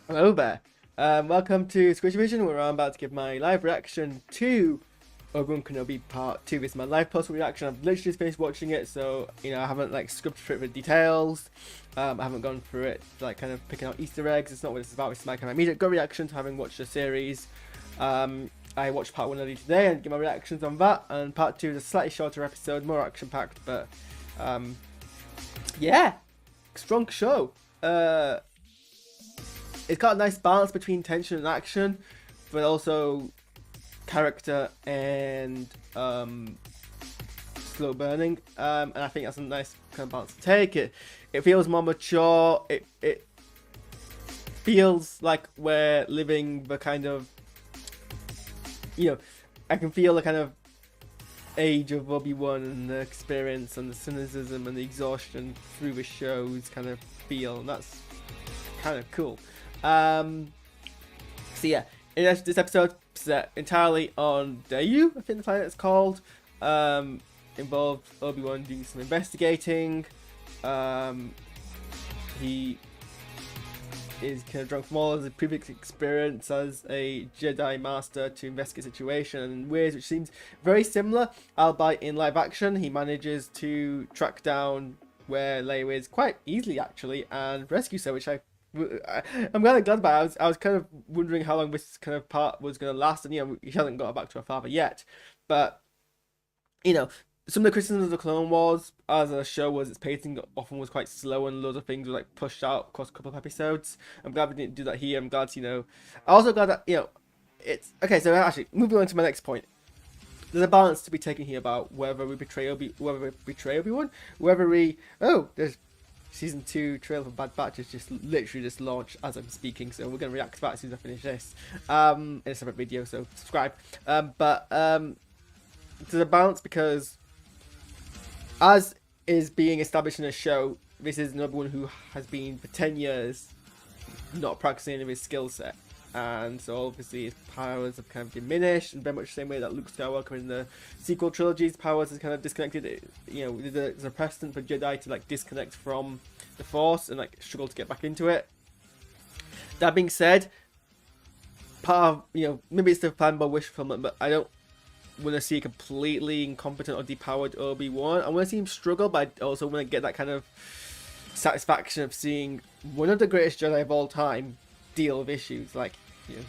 Hello there. Welcome to SquishiVision, where I'm about to give my live reaction to Obi-Wan Kenobi Part 2. This is my live personal reaction. I've literally just finished watching it, so I haven't scripted for it with details. I haven't gone through it kind of picking out Easter eggs. It's not what it's about. It's my kind of immediate gut reaction to having watched the series. I watched Part 1 earlier today and give my reactions on that. And Part 2 is a slightly shorter episode, more action packed, but yeah, strong show. It's got a nice balance between tension and action, but also character and slow burning. And I think that's a nice kind of balance to take. It feels more mature. It feels like we're living the kind of, I can feel the kind of age of Obi-Wan and the experience and the cynicism and the exhaustion through the show's kind of feel, and that's kind of cool. So yeah, this episode set entirely on Dayu, I think the planet is called. Involved Obi-Wan doing some investigating. He is kind of drunk from all of his previous experience as a Jedi Master to investigate the situation in ways which seems very similar, albeit in live action. He manages to track down where Leia is quite easily, actually, and rescue her, which I'm kind of glad about it. I was kind of wondering how long this kind of part was going to last, and he hasn't got back to her father yet. But some of the criticisms of the Clone Wars as a show was its pacing often was quite slow, and loads of things were pushed out across a couple of episodes. I'm glad we didn't do that here. I'm glad I'm also glad that it's okay. So actually, moving on to my next point. There's a balance to be taken here about whether we betray Obi-Wan, there's Season 2 trailer for Bad Batch is just literally just launched as I'm speaking, so we're going to react to that as soon as I finish this in a separate video, so subscribe. But there's a balance because, as is being established in a show, this is another one who has been for 10 years not practicing any of his skill set, and so obviously his powers have kind of diminished, and very much the same way that Luke Skywalker in the sequel trilogy's powers is kind of disconnected. There's a precedent for Jedi to disconnect from the Force and struggle to get back into it. That being said, part of maybe it's the plan by wish fulfillment, but I don't want to see a completely incompetent or depowered Obi-Wan. I want to see him struggle, but I also want to get that kind of satisfaction of seeing one of the greatest Jedi of all time deal with issues.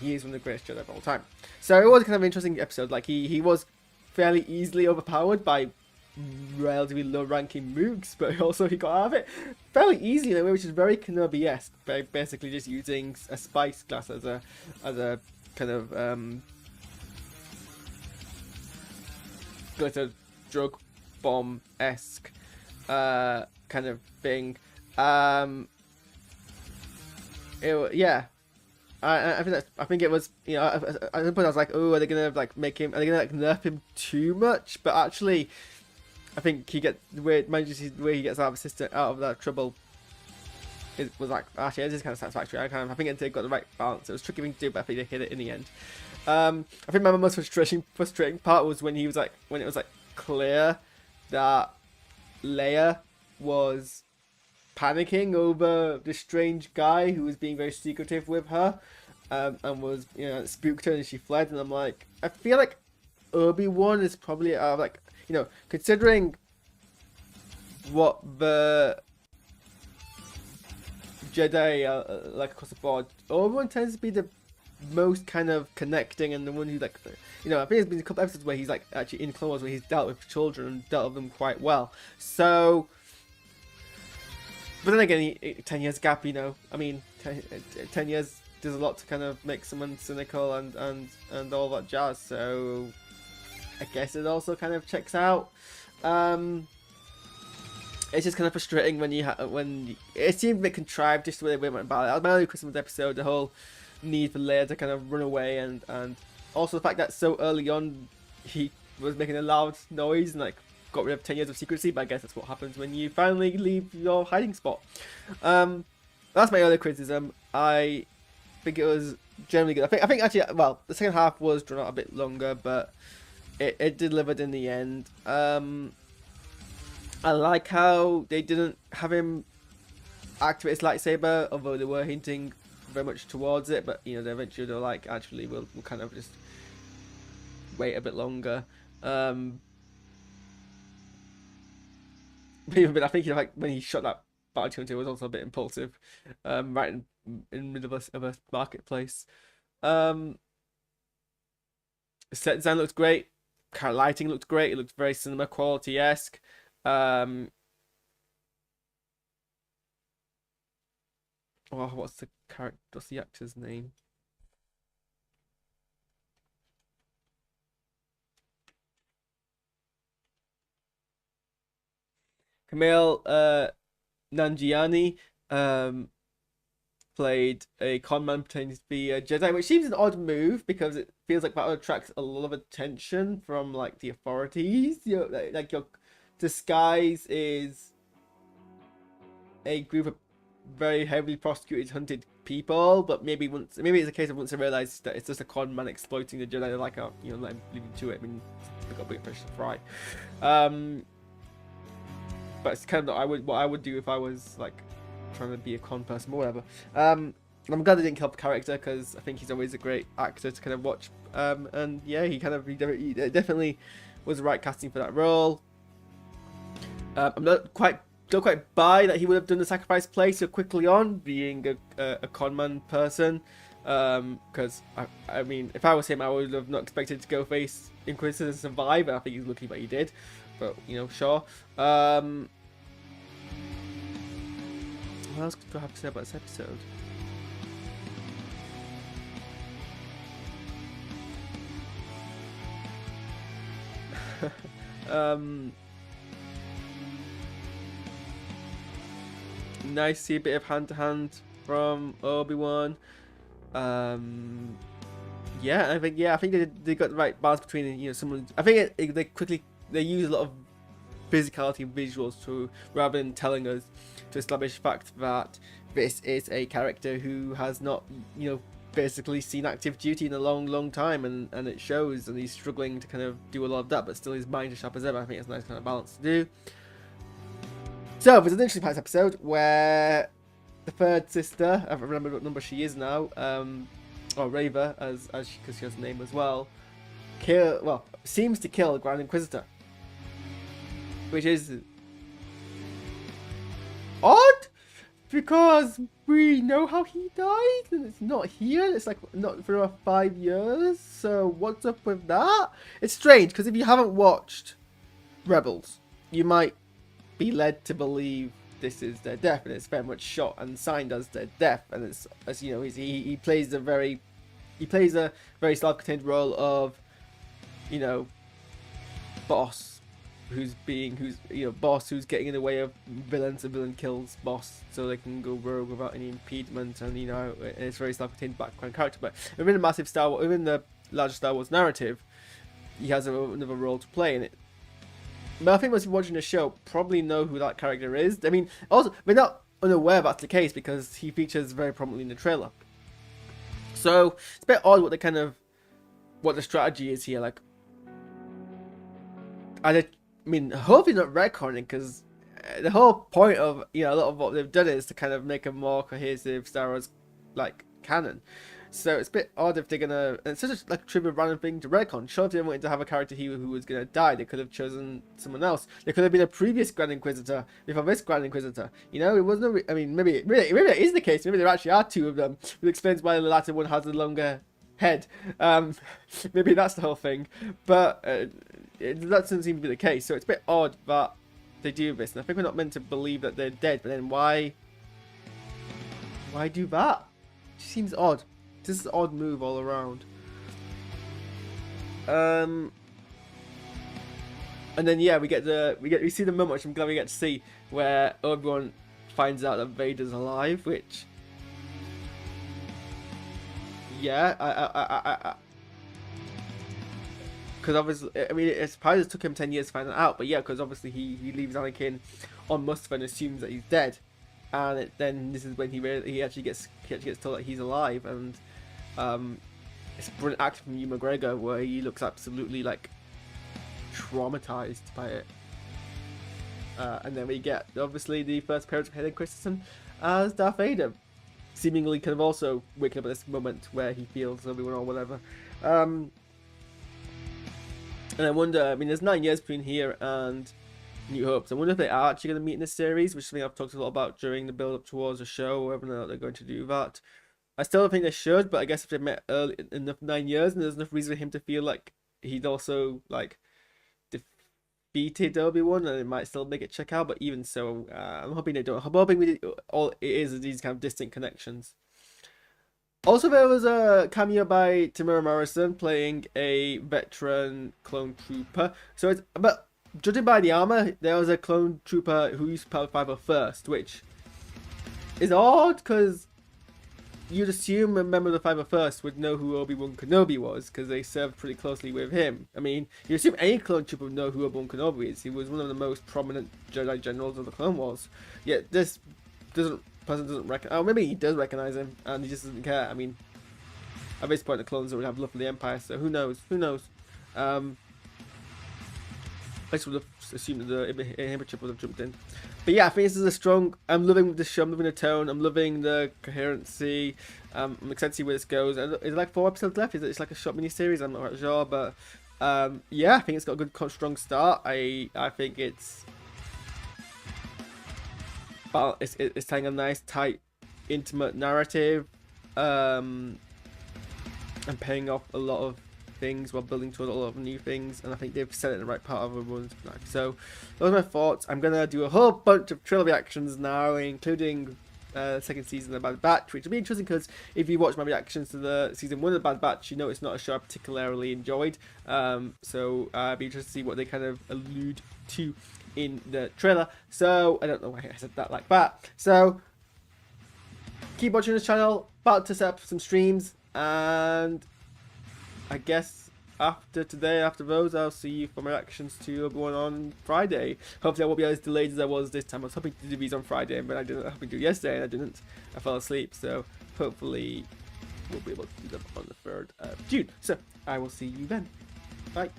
He is one of the greatest Jedi of all time. So it was kind of an interesting episode. He was fairly easily overpowered by relatively low-ranking mooks, but also he got out of it fairly easily in a way which is very Kenobi-esque, by basically just using a spice glass as a kind of glitter drug bomb-esque kind of thing. I think it was, at some point I was like, oh, are they gonna nerf him too much? But actually, I think he gets the way he gets out of that trouble. It was actually, it is kind of satisfactory. I think it got the right balance. It was tricky thing to do, but I think they hit it in the end. I think my most frustrating part was when it was clear that Leia was panicking over this strange guy who was being very secretive with her, and was spooked her and she fled. And I'm like, I feel like Obi-Wan is probably considering what the Jedi like across the board, Obi-Wan tends to be the most kind of connecting, and the one who I think there's been a couple episodes where he's actually in Clone Wars where he's dealt with children and dealt with them quite well. So, but then again, 10 years gap, I mean, 10 years does a lot to kind of make someone cynical and all that jazz. So I guess it also kind of checks out. It's just kind of frustrating when it seemed a bit contrived just the way they went about it. That was my early Christmas episode, the whole need for Leia to kind of run away, and also the fact that so early on he was making a loud noise and got rid of 10 years of secrecy. But I guess that's what happens when you finally leave your hiding spot. That's my early criticism. I think it was generally good. I think actually, well, the second half was drawn out a bit longer, but it delivered in the end. I like how they didn't have him activate his lightsaber, although they were hinting very much towards it, but you know, eventually they're like, actually, we'll kind of just wait a bit longer. But I think like when he shot that bounty hunter, it was also a bit impulsive, right in the middle of a marketplace. Set design looked great. Lighting looked great. It looked very cinema quality-esque. Oh, what's the character? What's the actor's name? Camille Nanjiani played a conman pretending to be a Jedi, which seems an odd move because it feels like that attracts a lot of attention from like the authorities. You know, like your disguise is a group of very heavily prosecuted, hunted people, but maybe it's a case of once they realize that it's just a con man exploiting the Jedi, they're like, oh, you know, let him leave him to it. I mean, they've got big fish to fry. But it's kind of what I would do if I was like trying to be a con person or whatever. I'm glad they didn't kill the character because I think he's always a great actor to kind of watch. And yeah, he definitely was the right casting for that role. I'm don't quite buy that he would have done the sacrifice play so quickly on, being a conman person. Because I mean, if I was him, I would have not expected to go face Inquisitor and survive. I think he's lucky that he did. But you know, sure. What else do I have to say about this episode? Nice to see a bit of hand-to-hand from Obi-Wan. Yeah, I think they got the right balance between, you know, someone. I think they use a lot of physicality and visuals to, rather than telling us, to establish the fact that this is a character who has not, you know, basically seen active duty in a long time, and it shows, and he's struggling to kind of do a lot of that, but still his mind is sharp as ever. I think it's a nice kind of balance to do. So there's an interesting part of this episode where the third sister, I don't remember what number she is now, or Rava, because she has a name as well, seems to kill the Grand Inquisitor, which is odd because we know how he died and it's not here. It's like not for about 5 years. So what's up with that? It's strange because if you haven't watched Rebels, you might be led to believe this is their death, and it's very much shot and signed as their death. And it's, as you know, he plays a very self-contained role of, you know, boss who's getting in the way of villains, and villain kills boss so they can go rogue without any impediment, and you know, it's very self-contained background character. But within the larger Star Wars narrative, he has another role to play in it. But I think most people watching the show probably know who that character is. I mean, also we're not unaware that's the case because he features very prominently in the trailer. So it's a bit odd what the strategy is here. Like, I mean, hopefully not retconning, because the whole point of, you know, a lot of what they've done is to kind of make a more cohesive Star Wars like canon. So it's a bit odd if they're gonna. And it's such a trivial random thing to retcon. Sure, if they wanted to have a character here who was gonna die, they could have chosen someone else. They could have been a previous Grand Inquisitor before this Grand Inquisitor. You know, it wasn't. I mean, maybe it is the case. Maybe there actually are two of them, which explains why the latter one has a longer head. Maybe that's the whole thing. But that doesn't seem to be the case. So it's a bit odd that they do this. And I think we're not meant to believe that they're dead. But then why do that? It just seems odd. This is an odd move all around. And then yeah, we see the moment, which I'm glad we get to see, where Obi-Wan finds out that Vader's alive, which, yeah, because obviously, I mean, it's probably it took him 10 years to find that out, but yeah, because obviously he leaves Anakin on Mustafar and assumes that he's dead, and then this is when he actually gets told that he's alive, and it's a brilliant act from Ewan McGregor where he looks absolutely like traumatized by it. And then we get obviously the first appearance of Hayden Christensen as Darth Vader. seemingly kind of also waking up at this moment where he feels Obi-Wan or whatever. And I wonder, I mean, there's 9 years between here and New Hope. So I wonder if they are actually going to meet in this series, which is something I've talked a lot about during the build-up towards the show, whether or not they're going to do that. I still don't think they should, but I guess if they met early enough 9 years, and there's enough reason for him to feel like he'd also like defeated Obi-Wan, and it might still make it check out. But even so, I'm hoping they don't. I'm hoping all it is these kind of distant connections. Also, there was a cameo by Tamara Morrison playing a veteran clone trooper. So it's but judging by the armor, there was a clone trooper who used Power 501st, which is odd because you'd assume a member of the 501st would know who Obi-Wan Kenobi was because they served pretty closely with him. I mean, you assume any clone trooper would know who Obi-Wan Kenobi is. He was one of the most prominent Jedi generals of the Clone Wars. Yet this person doesn't recognize. Oh, maybe he does recognize him and he just doesn't care. I mean, at this point, the clones would have love for the Empire, so who knows? Who knows? I just would have assumed that the inhibitor would have jumped in. But yeah, I think this is a strong. I'm loving the show. I'm loving the tone. I'm loving the coherency. I'm excited to see where this goes. Is it like 4 episodes left? Is it? It's like a short mini series. I'm not quite sure, but yeah, I think it's got a good, strong start. I think it's telling a nice, tight, intimate narrative, and paying off a lot of things while building to a lot of new things, and I think they've set it in the right part of everyone's life. So those are my thoughts. I'm gonna do a whole bunch of trailer reactions now, including second season of the Bad Batch, which will be interesting because if you watch my reactions to the season 1 of the Bad Batch, you know it's not a show I particularly enjoyed. So I'd be interested to see what they kind of allude to in the trailer. So I don't know why I said that like that. So keep watching this channel. About to set up some streams, and I guess after today, after those, I'll see you for my reactions to Obi-Wan on Friday. Hopefully I won't be as delayed as I was this time. I was hoping to do these on Friday, but I didn't. I was hoping to do it yesterday, and I didn't. I fell asleep, so hopefully we'll be able to do them on the 3rd of June. So I will see you then. Bye.